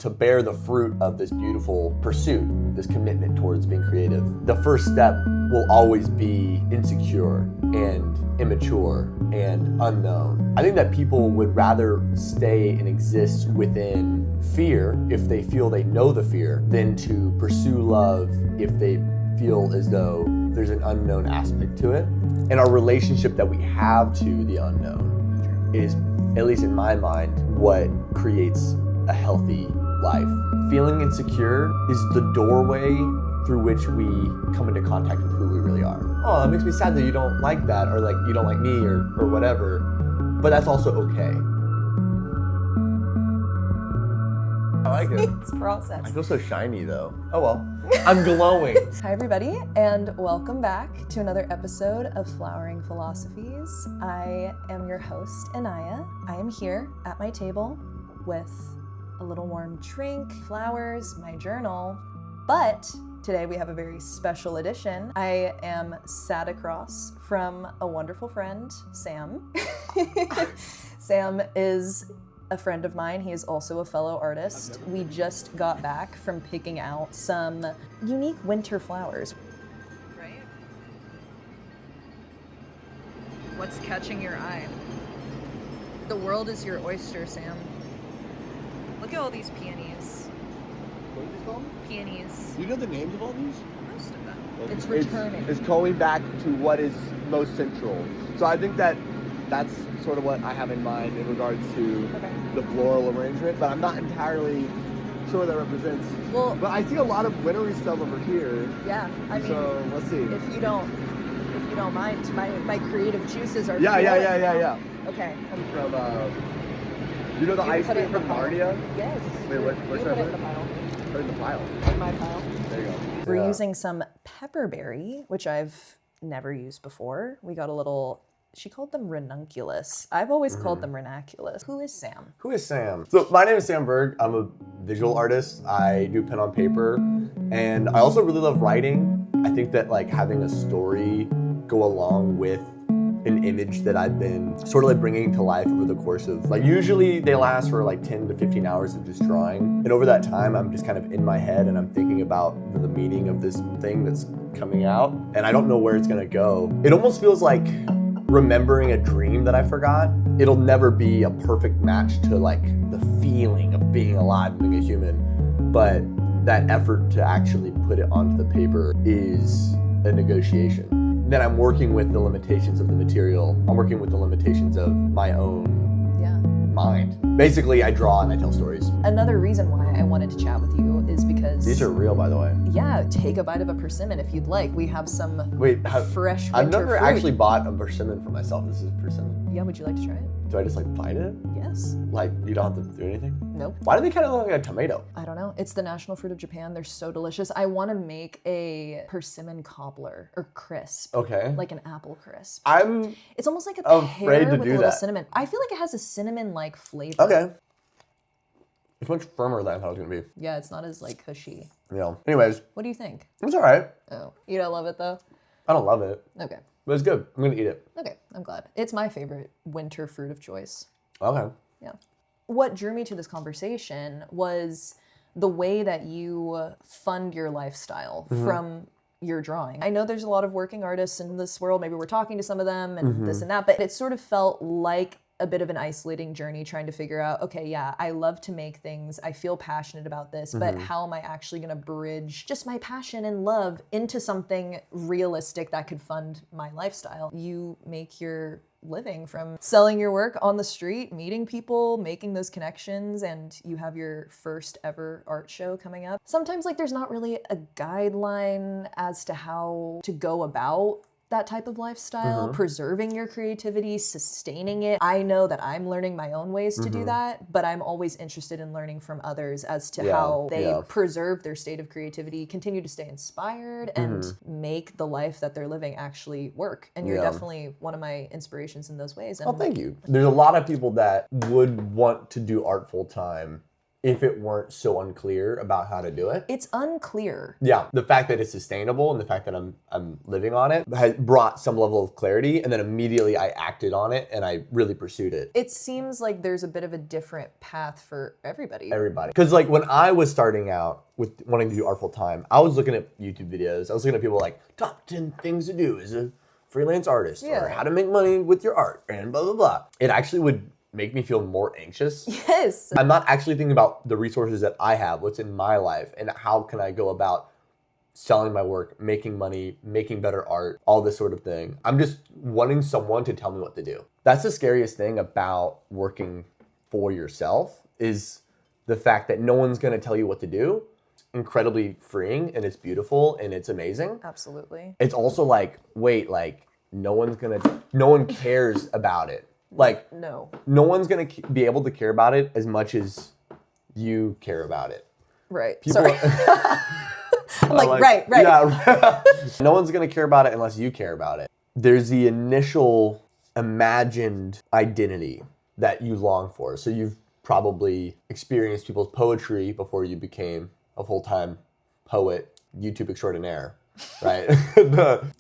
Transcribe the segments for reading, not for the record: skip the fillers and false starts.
to bear the fruit of this beautiful pursuit, this commitment towards being creative, the first step will always be insecure and immature and unknown. I think that people would rather stay and exist within fear if they feel they know the fear than to pursue love if they feel as though there's an unknown aspect to it. And our relationship that we have to the unknown is, at least in my mind, what creates a healthy life. Feeling insecure is the doorway through which we come into contact with who we really are. Oh, that makes me sad that you don't like that, or like you don't like me, or whatever. But that's also okay. I like it. It's process. I feel so shiny though. Oh well. I'm glowing. Hi everybody, and welcome back to another episode of Flowering Philosophies. I am your host, Anaya. I am here at my table with a little warm drink, flowers, my journal, but today we have a very special edition. I am sat across from a wonderful friend, Sam. Sam is a friend of mine. He is also a fellow artist. We just got back from picking out some unique winter flowers. Right? What's catching your eye? The world is your oyster, Sam. Look at all these peonies. What are these called? Peonies. Do you know the names of all these? Most of them. It's returning. It's going back to what is most central. So I think that that's sort of what I have in mind in regards to the floral arrangement, but I'm not entirely sure what that represents. Well, but I see a lot of wintry stuff over here. Yeah, I mean, so let's see. If you don't mind, my creative juices are Yeah. Okay. From you know the ice cream from Narnia? Yes. Wait, what should I put it in the pile? Put it in the pile. In my pile. There you go. We're using some pepperberry, which I've never used before. We got a little. She called them ranunculus. I've always called them ranunculus. Who is Sam? Who is Sam? So my name is Sam Berg. I'm a visual artist. I do pen on paper, and I also really love writing. I think that like having a story go along with an image that I've been sort of like bringing to life over the course of like, usually they last for like 10 to 15 hours of just drawing. And over that time, I'm just kind of in my head and I'm thinking about the meaning of this thing that's coming out. And I don't know where it's gonna go. It almost feels like remembering a dream that I forgot. It'll never be a perfect match to like the feeling of being alive and being a human. But that effort to actually put it onto the paper is a negotiation. Then I'm working with the limitations of the material. I'm working with the limitations of my own mind. Basically, I draw and I tell stories. Another reason why I wanted to chat with you is because... These are real, by the way. Yeah, take a bite of a persimmon if you'd like. We have some fresh winter I've never fruit. actually bought a persimmon for myself. This is persimmon. Yeah, would you like to try it? Do I just like bite it? Yes. Like, you don't have to do anything? Nope. Why do they kind of look like a tomato? I don't know. It's the national fruit of Japan. They're so delicious. I want to make a persimmon cobbler or crisp. Okay. Like an apple crisp. It's almost like a afraid pear to with do a little that. cinnamon. I feel like it has a cinnamon-like flavor. Okay. It's much firmer than I thought it was going to be. Yeah, it's not as like cushy. Yeah. Anyways, What do you think? it's all right. Oh, you don't love it though? I don't love it, Okay. but it's good. I'm going to eat it. Okay, I'm glad. It's my favorite winter fruit of choice. Okay. Yeah. What drew me to this conversation was the way that you fund your lifestyle from your drawing. I know there's a lot of working artists in this world. Maybe we're talking to some of them and this and that, but it sort of felt like a bit of an isolating journey trying to figure out, okay, yeah, I love to make things. I feel passionate about this, but how am I actually going to bridge just my passion and love into something realistic that could fund my lifestyle? You make your living from selling your work on the street, meeting people, making those connections, and you have your first ever art show coming up. Sometimes like there's not really a guideline as to how to go about that type of lifestyle, preserving your creativity, sustaining it. I know that I'm learning my own ways to do that, but I'm always interested in learning from others as to how they preserve their state of creativity, continue to stay inspired, and make the life that they're living actually work. And you're definitely one of my inspirations in those ways. And Well, thank you. There's a lot of people that would want to do art full time if it weren't so unclear about how to do it. It's unclear. Yeah, the fact that it's sustainable and the fact that I'm living on it has brought some level of clarity, and then immediately I acted on it and I really pursued it. It seems like there's a bit of a different path for everybody. Because like when I was starting out with wanting to do art full time, I was looking at YouTube videos. I was looking at people like top 10 things to do as a freelance artist, or how to make money with your art, and blah, blah, blah. It actually would make me feel more anxious. Yes. I'm not actually thinking about the resources that I have, what's in my life, and how can I go about selling my work, making money, making better art, all this sort of thing. I'm just wanting someone to tell me what to do. That's the scariest thing about working for yourself, is the fact that no one's gonna tell you what to do. Incredibly freeing, and it's beautiful, and it's amazing. Absolutely. It's also like, wait, like no one cares about it. Like, no one's gonna be able to care about it as much as you care about it. Right. People, Sorry. I'm like, right. Yeah. No one's gonna care about it unless you care about it. There's the initial imagined identity that you long for. So you've probably experienced people's poetry before you became a full-time poet, YouTube extraordinaire, right?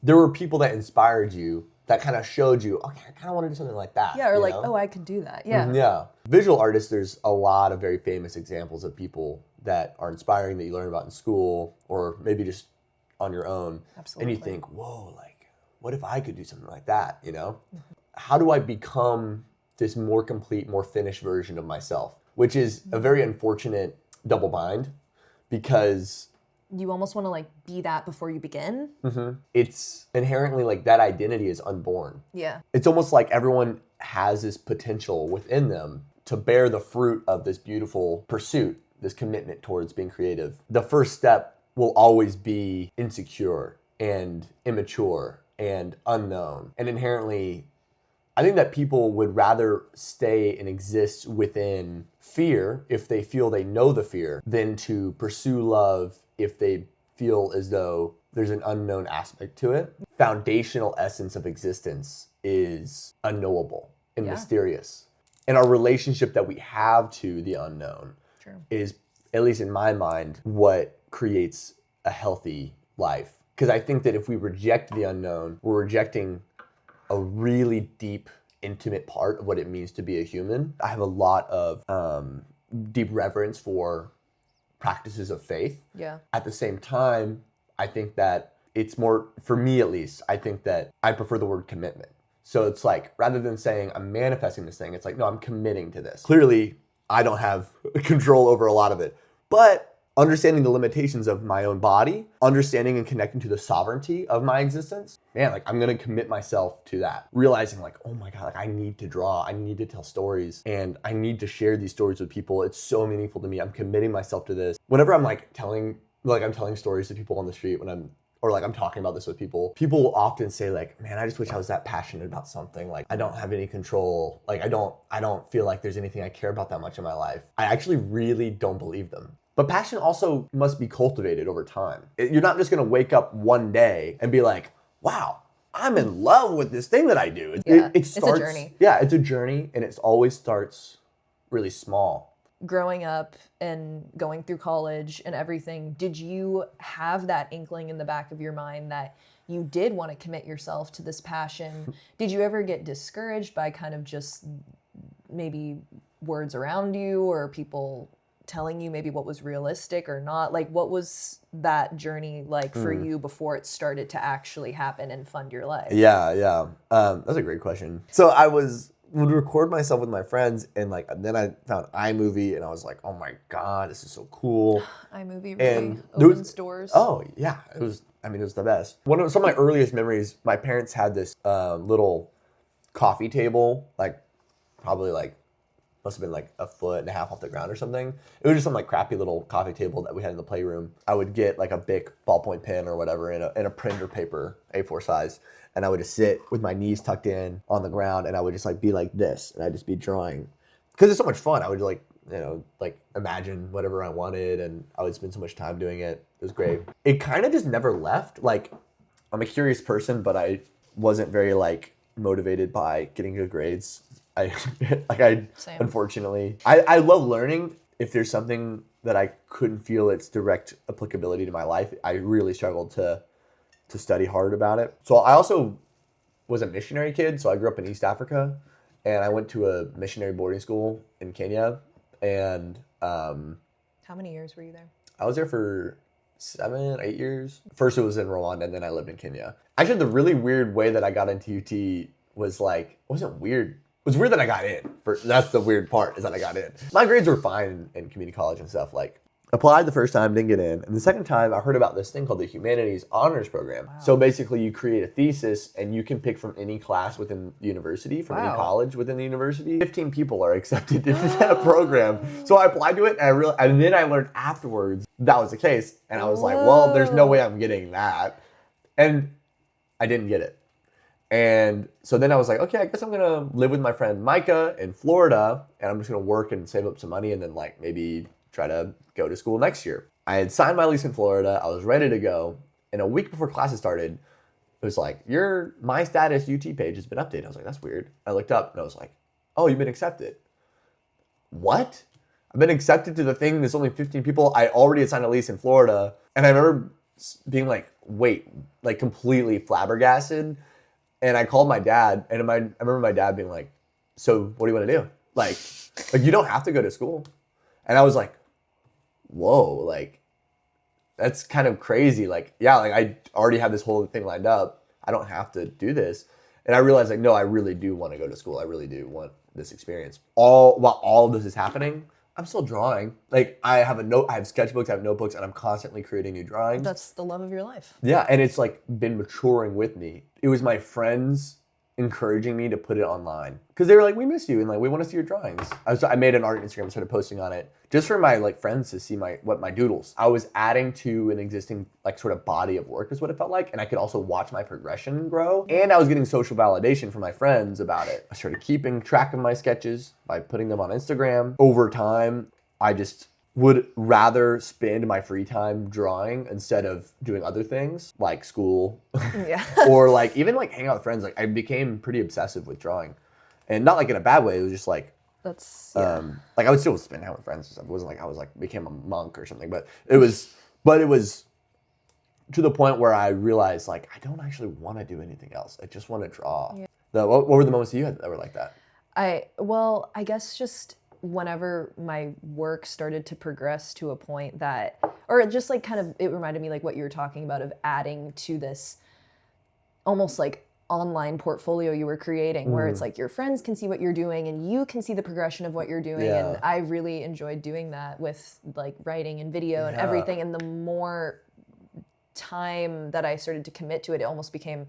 There were people that inspired you, that kind of showed you, okay, I kind of want to do something like that. Yeah, or like, oh, I could do that. Yeah. Yeah. Visual artists, there's a lot of very famous examples of people that are inspiring that you learn about in school, or maybe just on your own. Absolutely. And you think, whoa, like, what if I could do something like that, you know? How do I become this more complete, more finished version of myself? Which is a very unfortunate double bind, because you almost want to like be that before you begin. It's inherently like that identity is unborn. Yeah. It's almost like everyone has this potential within them to bear the fruit of this beautiful pursuit, this commitment towards being creative. The first step will always be insecure and immature and unknown. And inherently, I think that people would rather stay and exist within fear if they feel they know the fear, than to pursue love if they feel as though there's an unknown aspect to it. Foundational essence of existence is unknowable and mysterious. And our relationship that we have to the unknown is, at least in my mind, what creates a healthy life. Because I think that if we reject the unknown, we're rejecting a really deep, intimate part of what it means to be a human. I have a lot of deep reverence for practices of faith. Yeah. At the same time, I think that it's more, for me at least, I think that I prefer the word commitment. So it's like, rather than saying I'm manifesting this thing, it's like, no, I'm committing to this. Clearly, I don't have control over a lot of it, but understanding the limitations of my own body, understanding and connecting to the sovereignty of my existence, man, like I'm gonna commit myself to that. Realizing like, oh my God, like I need to draw, I need to tell stories, and I need to share these stories with people. It's so meaningful to me. I'm committing myself to this. Whenever I'm like telling stories to people on the street, or like I'm talking about this with people will often say like, man, I just wish I was that passionate about something. Like I don't have any control. Like I don't feel like there's anything I care about that much in my life. I actually really don't believe them. But passion also must be cultivated over time. You're not just gonna wake up one day and be like, wow, I'm in love with this thing that I do. It's a journey. Yeah, it's a journey, and it always starts really small. Growing up and going through college and everything, did you have that inkling in the back of your mind that you did want to commit yourself to this passion? Did you ever get discouraged by kind of just maybe words around you, or people telling you maybe what was realistic or not? Like, what was that journey like for you before it started to actually happen and fund your life? Yeah. That's a great question. So I would record myself with my friends, and like then I found iMovie, and I was like, oh my God, this is so cool. iMovie really opens doors. Oh yeah, it was the best. Some of my earliest memories, my parents had this little coffee table, like probably like must have been like 1.5 feet off the ground or something. It was just some like crappy little coffee table that we had in the playroom. I would get like a big ballpoint pen or whatever in a printer paper, A4 size, and I would just sit with my knees tucked in on the ground, and I would just like be like this, and I'd just be drawing. Because it's so much fun. I would like imagine whatever I wanted, and I would spend so much time doing it. It was great. It kind of just never left. Like, I'm a curious person, but I wasn't very like motivated by getting good grades. Same. Unfortunately, I love learning, if there's something that I couldn't feel its direct applicability to my life, I really struggled to study hard about it. So I also was a missionary kid. So I grew up in East Africa, and I went to a missionary boarding school in Kenya. And How many years were you there? I was there for 7, 8 years. First it was in Rwanda, and then I lived in Kenya. Actually, the really weird way that I got into UT was like, it wasn't weird. It was weird that I got in. That's the weird part, is that I got in. My grades were fine in community college and stuff. Like, applied the first time, didn't get in. And the second time, I heard about this thing called the Humanities Honors Program. Wow. So basically, you create a thesis, and you can pick from any class within the university, from any college within the university. 15 people are accepted into that program. So I applied to it, and then I learned afterwards that was the case. And I was like, well, there's no way I'm getting that. And I didn't get it. And so then I was like, okay, I guess I'm gonna live with my friend Micah in Florida, and I'm just gonna work and save up some money, and then like maybe try to go to school next year. I had signed my lease in Florida. I was ready to go. And a week before classes started, it was like, your My Status UT page has been updated. I was like, that's weird. I looked up and I was like, oh, you've been accepted. What? I've been accepted to the thing. There's only 15 people. I already had signed a lease in Florida. And I remember being like, wait, like completely flabbergasted. And I called my dad, and I remember my dad being like, so what do you want to do? Like you don't have to go to school. And I was like, whoa, like, that's kind of crazy. Like, yeah, like I already have this whole thing lined up. I don't have to do this. And I realized like, no, I really do want to go to school. I really do want this experience. While all of this is happening, I'm still drawing. Like I have sketchbooks, I have notebooks, and I'm constantly creating new drawings. That's the love of your life. Yeah, and it's like been maturing with me. It was my friends encouraging me to put it online because they were like, we miss you and like we want to see your drawings. I made an art Instagram, started posting on it just for my like friends to see my doodles. I was adding to an existing like sort of body of work is what it felt like, and I could also watch my progression grow, and I was getting social validation from my friends about it. I started keeping track of my sketches by putting them on Instagram. Over time, I just would rather spend my free time drawing instead of doing other things like school or like even like hang out with friends. Like I became pretty obsessive with drawing, and not like in a bad way. It was just like, like I would still spend time with friends and stuff. It wasn't like I was like became a monk or something, but it was to the point where I realized like I don't actually want to do anything else. I just want to draw. Yeah. What were the moments you had that were like that? I guess just whenever my work started to progress to a point that, or just like kind of, it reminded me like what you were talking about of adding to this almost like online portfolio you were creating where it's like your friends can see what you're doing and you can see the progression of what you're doing. Yeah. And I really enjoyed doing that with like writing and video and everything. And the more time that I started to commit to it, it almost became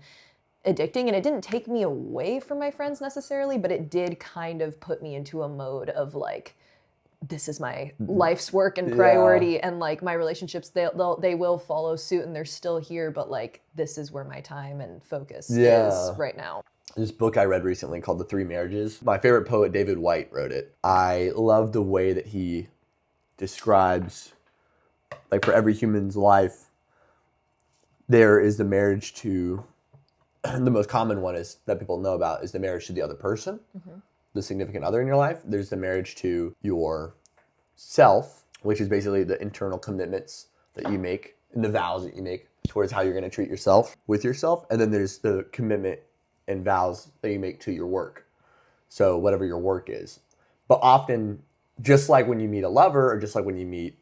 addicting, and it didn't take me away from my friends necessarily, but it did kind of put me into a mode of like, this is my life's work and priority, and like my relationships, they will follow suit and they're still here, but like this is where my time and focus is right now. This book I read recently called The Three Marriages. My favorite poet, David White, wrote it. I love the way that he describes, like for every human's life, there is the marriage to, the most common one is that people know about is the marriage to the other person, the significant other in your life. There's the marriage to yourself, which is basically the internal commitments that you make and the vows that you make towards how you're going to treat yourself with yourself. And then there's the commitment and vows that you make to your work. So whatever your work is. But often, just like when you meet a lover or just like when you meet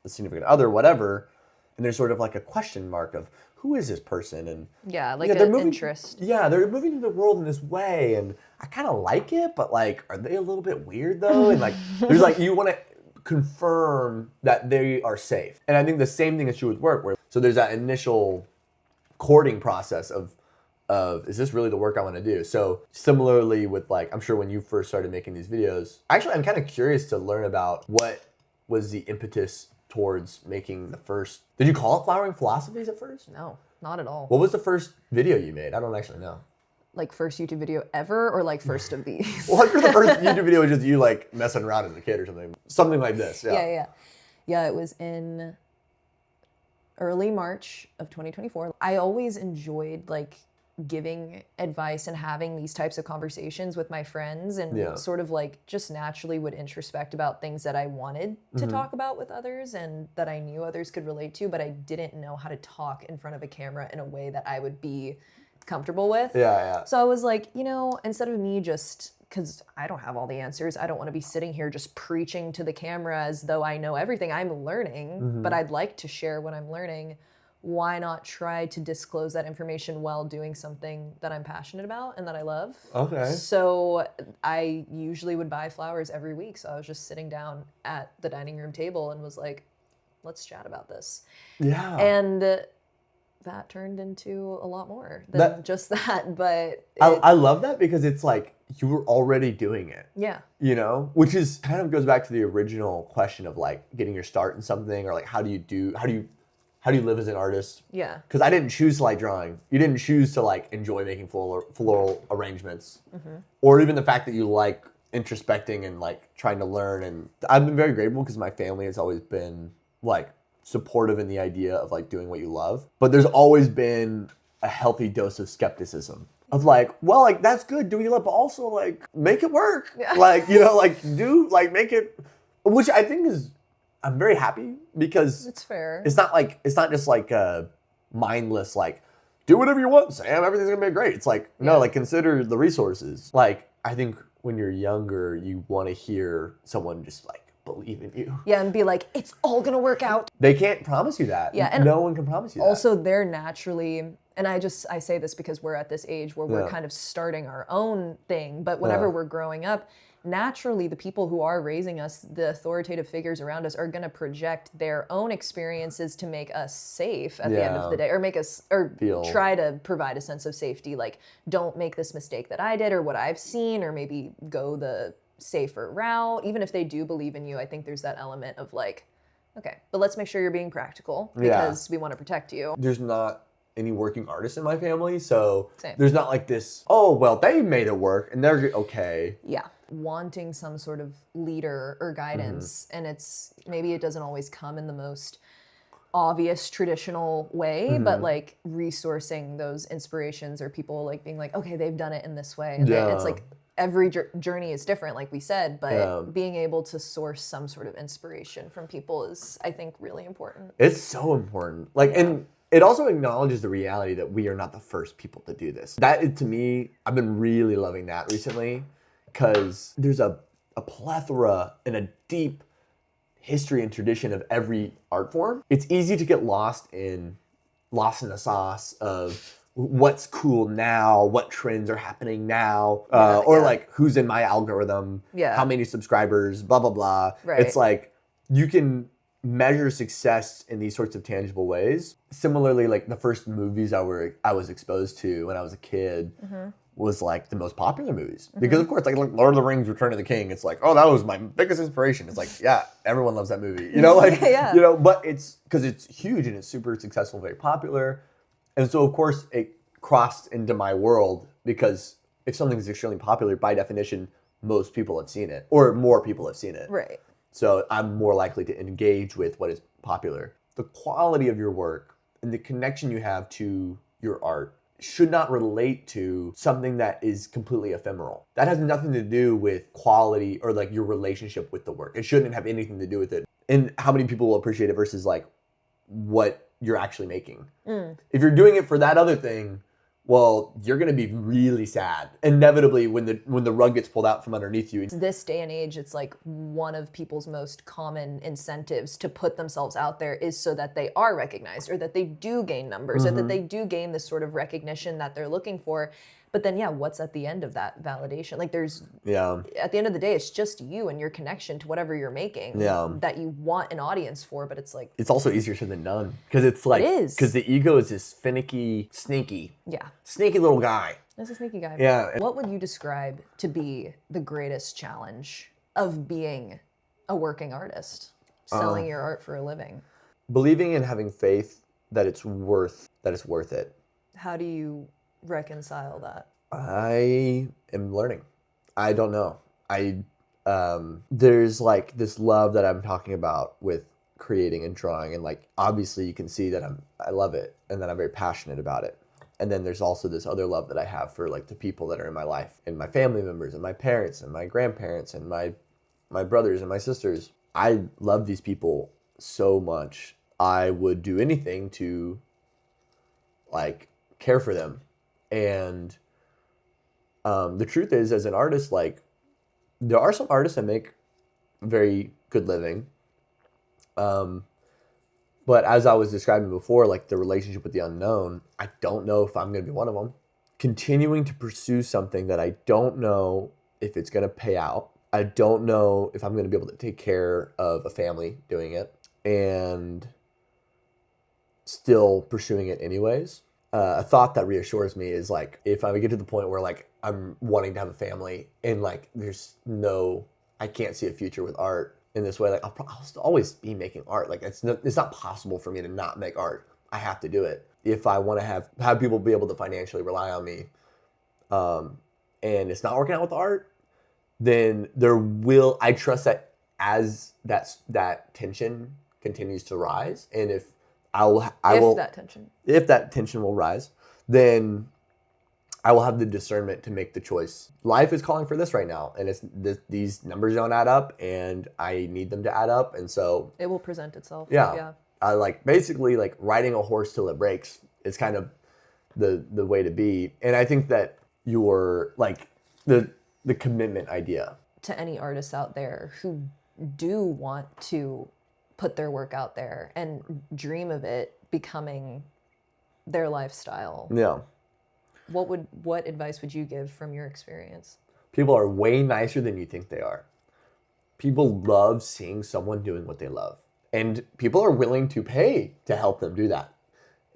a significant other, whatever, and there's sort of like a question mark of, who is this person? And they're moving, interest. Yeah, they're moving through the world in this way, and I kind of like it, but like, are they a little bit weird though? And like, there's like, you want to confirm that they are safe. And I think the same thing is true with work. So there's that initial courting process of is this really the work I want to do? So similarly with like, I'm sure when you first started making these videos, actually I'm kind of curious to learn about what was the impetus towards making the first, did you call it Flowering Philosophies at first? No, not at all. What was the first video you made? I don't actually know. Like first YouTube video ever, or like first of these? Well, I'm sure the first YouTube video was just you like messing around as a kid or something. Something like this, Yeah, it was in early March of 2024. I always enjoyed like giving advice and having these types of conversations with my friends, and Yeah. sort of like just naturally would introspect about things that I wanted to talk about with others and that I knew others could relate to, but I didn't know how to talk in front of a camera in a way that I would be comfortable with. Yeah. So I was like, instead of me just, because I don't have all the answers, I don't want to be sitting here just preaching to the camera as though I know everything. I'm learning, but I'd like to share what I'm learning. Why not try to disclose that information while doing something that I'm passionate about and that I love? Okay. So I usually would buy flowers every week. So I was just sitting down at the dining room table and was like, let's chat about this. Yeah. And that turned into a lot more than just that. But I love that because it's like you were already doing it. Yeah. Which is kind of goes back to the original question of like getting your start in something, or like how do you live as an artist? Yeah. Because I didn't choose to like drawing. You didn't choose to like enjoy making floral arrangements, or even the fact that you like introspecting and like trying to learn. And I've been very grateful because my family has always been like supportive in the idea of like doing what you love. But there's always been a healthy dose of skepticism of like, well, like that's good, do what you love, but also like make it work. Yeah. Like, make it, which I think is, I'm very happy because It's fair. it's not just like a mindless like do whatever you want, Sam, everything's gonna be great. It's like no, like consider the resources. Like I think when you're younger, you want to hear someone just like believe in you. Yeah, and be like, it's all gonna work out. They can't promise you that. Yeah, and no one can promise you that. Also, they're naturally, and I say this because we're at this age where we're kind of starting our own thing, but whenever we're growing up, naturally the people who are raising us, the authoritative figures around us, are going to project their own experiences to make us safe at the end of the day, or make us, or try to provide a sense of safety. Like, don't make this mistake that I did or what I've seen, or maybe go the safer route. Even if they do believe in you, I think there's that element of like, okay, but let's make sure you're being practical because we want to protect you. There's not any working artists in my family, so Same. there's not like this, oh, well, they made it work and they're okay. Yeah. Wanting some sort of leader or guidance, and maybe it doesn't always come in the most obvious traditional way, but like resourcing those inspirations, or people like being like, okay, they've done it in this way. And it's like every journey is different, like we said, but being able to source some sort of inspiration from people is, I think, really important. It's so important. Like, and it also acknowledges the reality that we are not the first people to do this. That, to me, I've been really loving that recently, because there's a plethora and a deep history and tradition of every art form. It's easy to get lost in the sauce of what's cool now, what trends are happening now, or like who's in my algorithm, how many subscribers, blah, blah, blah. Right. It's like you can measure success in these sorts of tangible ways. Similarly, like the first movies I was exposed to when I was a kid was like the most popular movies. Because of course, like Lord of the Rings, Return of the King, it's like, oh, that was my biggest inspiration. It's like, yeah, everyone loves that movie. But it's because it's huge and it's super successful, very popular. And so of course it crossed into my world, because if something is extremely popular, by definition, most people have seen it, or more people have seen it. Right. So I'm more likely to engage with what is popular. The quality of your work and the connection you have to your art should not relate to something that is completely ephemeral. That has nothing to do with quality or like your relationship with the work. It shouldn't have anything to do with it. And how many people will appreciate it versus like what you're actually making. If you're doing it for that other thing, well, you're going to be really sad. Inevitably, when the rug gets pulled out from underneath you. This day and age, it's like one of people's most common incentives to put themselves out there is so that they are recognized, or that they do gain numbers, or that they do gain this sort of recognition that they're looking for. But then, what's at the end of that validation? Like at the end of the day, it's just you and your connection to whatever you're making that you want an audience for, but it's like... It's also easier said than done, because it's like... It is. Because the ego is this finicky, sneaky little guy. It's a sneaky guy. Yeah. What would you describe to be the greatest challenge of being a working artist, selling your art for a living? Believing and having faith that it's worth it. How do you reconcile that? I am learning. I don't know. There's like this love that I'm talking about with creating and drawing, and like obviously you can see that I love it and that I'm very passionate about it. And then there's also this other love that I have for like the people that are in my life and my family members and my parents and my grandparents and my brothers and my sisters. I love these people so much. I would do anything to like care for them. And the truth is, as an artist, like there are some artists that make very good living. But as I was describing before, like the relationship with the unknown, I don't know if I'm going to be one of them. Continuing to pursue something that I don't know if it's going to pay out. I don't know if I'm going to be able to take care of a family doing it, and still pursuing it anyways. A thought that reassures me is like, if I get to the point where like I'm wanting to have a family and like I can't see a future with art in this way, like I'll always be making art. Like it's not possible for me to not make art. I have to do it if I want to have people be able to financially rely on me. And it's not working out with art, then I trust that as that tension continues to rise, and if that tension will rise, then I will have the discernment to make the choice. Life is calling for this right now, and these numbers don't add up, and I need them to add up, and so it will present itself. Yeah. I like basically like riding a horse till it breaks is kind of the way to be, and I think that your like the commitment idea to any artists out there who do want to put their work out there and dream of it becoming their lifestyle. Yeah. What advice would you give from your experience? People are way nicer than you think they are. People love seeing someone doing what they love. And people are willing to pay to help them do that.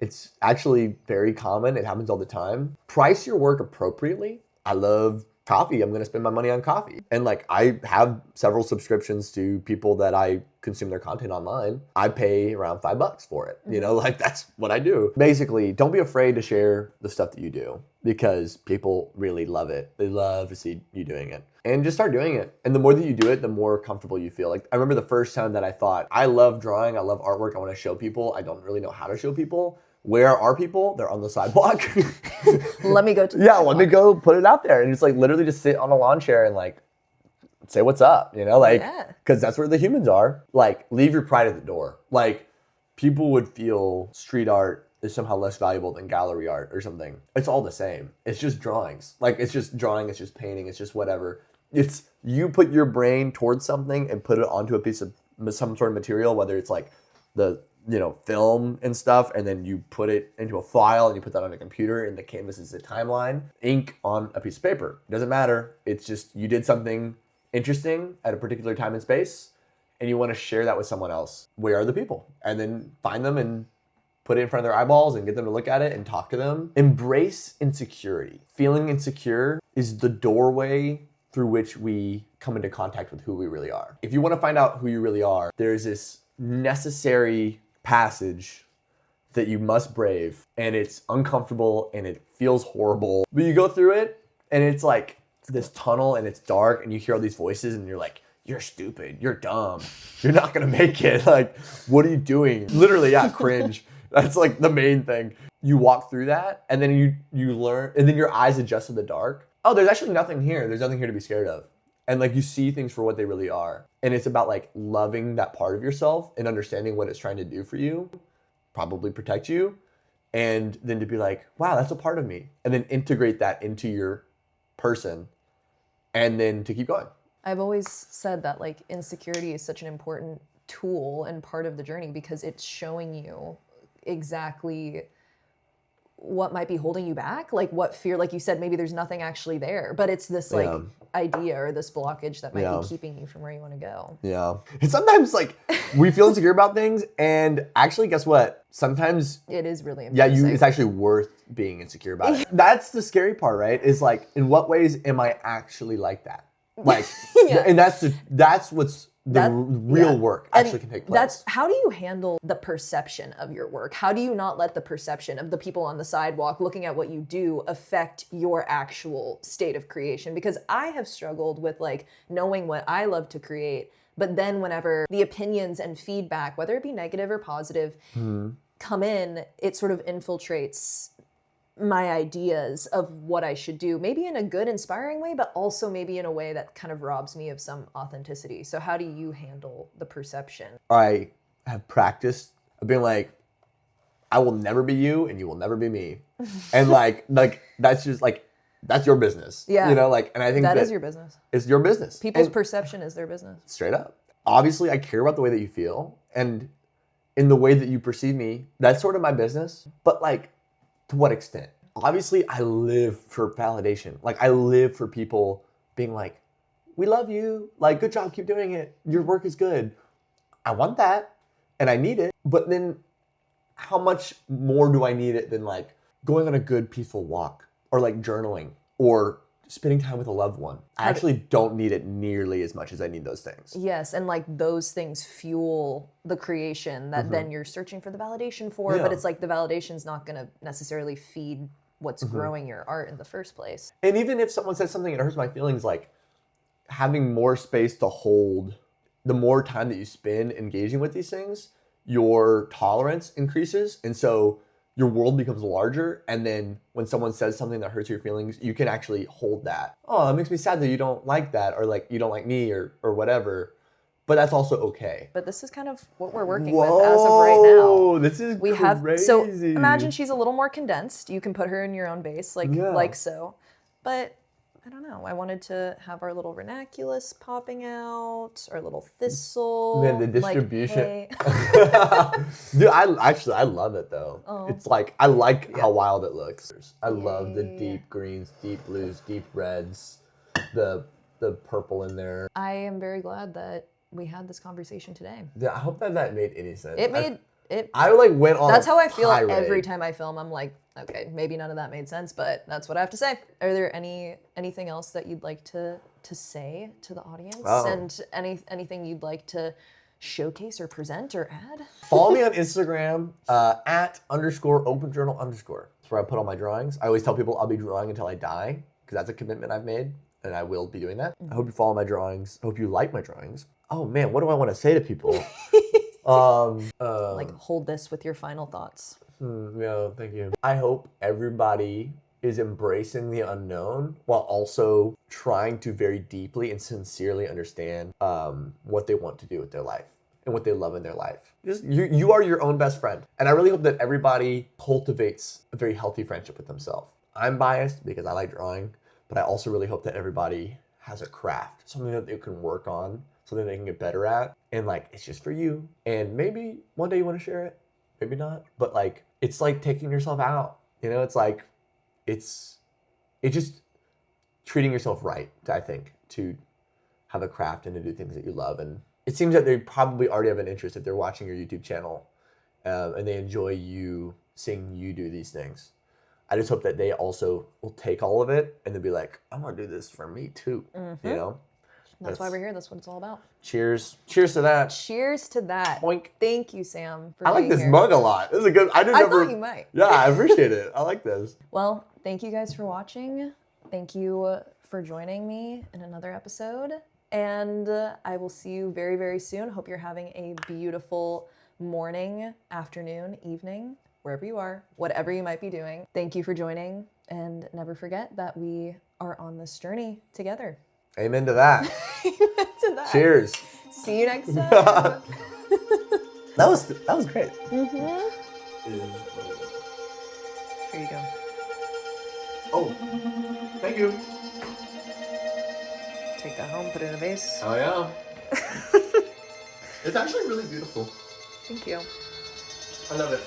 It's actually very common. It happens all the time. Price your work appropriately. I love coffee. I'm going to spend my money on coffee. And like I have several subscriptions to people that I consume their content online. I pay around $5 for it. You know, like that's what I do. Basically, don't be afraid to share the stuff that you do because people really love it. They love to see you doing it. And just start doing it. And the more that you do it, the more comfortable you feel. Like I remember the first time that I thought, I love drawing, I love artwork, I want to show people. I don't really know how to show people. Where are people? They're on the sidewalk. Let me go to the sidewalk. Let me go put it out there. And just like literally just sit on a lawn chair and like say what's up, you know? Like, because that's where the humans are. Like, leave your pride at the door. Like, people would feel street art is somehow less valuable than gallery art or something. It's all the same. It's just drawings. Like, it's just drawing, it's just painting, it's just whatever. It's you put your brain towards something and put it onto a piece of some sort of material, whether it's like the film and stuff, and then you put it into a file and you put that on a computer and the canvas is a timeline. Ink on a piece of paper. It doesn't matter. It's just you did something interesting at a particular time and space and you want to share that with someone else. Where are the people? And then find them and put it in front of their eyeballs and get them to look at it and talk to them. Embrace insecurity. Feeling insecure is the doorway through which we come into contact with who we really are. If you want to find out who you really are, there's this necessary passage that you must brave, and it's uncomfortable and it feels horrible, but you go through it and it's like this tunnel and it's dark and you hear all these voices and you're like, you're stupid, you're dumb, you're not gonna make it, like what are you doing? Literally, yeah, cringe. That's like the main thing. You walk through that and then you learn, and then your eyes adjust to the dark. Oh, there's actually nothing here. There's nothing here to be scared of. And like you see things for what they really are. And it's about like loving that part of yourself and understanding what it's trying to do for you, probably protect you. And then to be like, wow, that's a part of me. And then integrate that into your person and then to keep going. I've always said that like insecurity is such an important tool and part of the journey because it's showing you exactly what might be holding you back, like what fear, like you said, maybe there's nothing actually there, but it's this like idea or this blockage that might be keeping you from where you want to go. Yeah. And sometimes like we feel insecure about things, and actually guess what? Sometimes it is really embarrassing. Yeah, it's actually worth being insecure about it. That's the scary part, right? Is like, in what ways am I actually like that? Like, and that's what's the real work actually can take place. That's how do you handle the perception of your work? How do you not let the perception of the people on the sidewalk looking at what you do affect your actual state of creation? Because I have struggled with like knowing what I love to create, but then whenever the opinions and feedback, whether it be negative or positive, come in, it sort of infiltrates my ideas of what I should do, maybe in a good, inspiring way, but also maybe in a way that kind of robs me of some authenticity. So how do you handle the perception? I have practiced being like, I will never be you and you will never be me. And like that's just like, that's your business. Yeah. You know, like, and I think That is your business. It's your business. People's And perception is their business. straight up. Obviously, I care about the way that you feel. And in the way that you perceive me, that's sort of my business. But like, to what extent? Obviously, I live for validation. Like, I live for people being like, we love you. Like, good job, keep doing it. Your work is good. I want that and I need it. But then how much more do I need it than like going on a good, peaceful walk or like journaling or spending time with a loved one? I actually don't need it nearly as much as I need those things. Yes, and like those things fuel the creation that then you're searching for the validation for, but Yeah. it's like the validation's not going to necessarily feed what's growing your art in the first place. And even if someone says something that hurts my feelings, like having more space to hold, the more time that you spend engaging with these things, your tolerance increases. And so your world becomes larger. And then when someone says something that hurts your feelings, you can actually hold that. Oh, it makes me sad that you don't like that, or like you don't like me, or whatever. But that's also okay. But this is kind of what we're working with as of right now. Whoa, this is We crazy. have, so imagine she's a little more condensed. You can put her in your own base, like so. But I don't know. I wanted to have our little ranunculus popping out, our little thistle. Man, the like, distribution. hey. Dude, I love it though. Oh. It's like, I like how wild it looks. I love the Yay. deep greens, deep blues, deep reds, the purple in there. I am very glad that we had this conversation today. Yeah, I hope that made any sense. It made it. I like went on. That's a how I feel tirade. every time I film. I'm like, okay, maybe none of that made sense, but that's what I have to say. Are there anything else that you'd like to say to the audience, and anything you'd like to showcase or present or add? Follow me on Instagram @_open_journal_. That's where I put all my drawings. I always tell people I'll be drawing until I die because that's a commitment I've made, and I will be doing that. I hope you follow my drawings. I hope you like my drawings. Oh man, what do I want to say to people? Like, hold this with your final thoughts. Yeah, thank you. I hope everybody is embracing the unknown while also trying to very deeply and sincerely understand what they want to do with their life and what they love in their life. Just you are your own best friend. And I really hope that everybody cultivates a very healthy friendship with themselves. I'm biased because I like drawing, but I also really hope that everybody has a craft, something that they can work on, something they can get better at. And like, it's just for you. And maybe one day you want to share it, maybe not. But like, it's like taking yourself out. You know, it's like, it's just treating yourself right, I think, to have a craft and to do things that you love. And it seems that they probably already have an interest if they're watching your YouTube channel and they enjoy you seeing you do these things. I just hope that they also will take all of it and they'll be like, I'm gonna do this for me too. You know? That's why we're here. That's what it's all about. Cheers. Cheers to that. Cheers to that. Boink. Thank you, Sam, for I like being this here. mug a lot. This is a good. I thought you might. Yeah, I appreciate it. I like this. Well, thank you guys for watching. Thank you for joining me in another episode. And I will see you very, very soon. Hope you're having a beautiful morning, afternoon, evening, wherever you are, whatever you might be doing. Thank you for joining. And never forget that we are on this journey together. Amen to that. Amen to that. Cheers. See you next time. That was great. Here you go. Oh, thank you. Take that home, put it in a vase. Oh yeah. It's actually really beautiful. Thank you. I love it.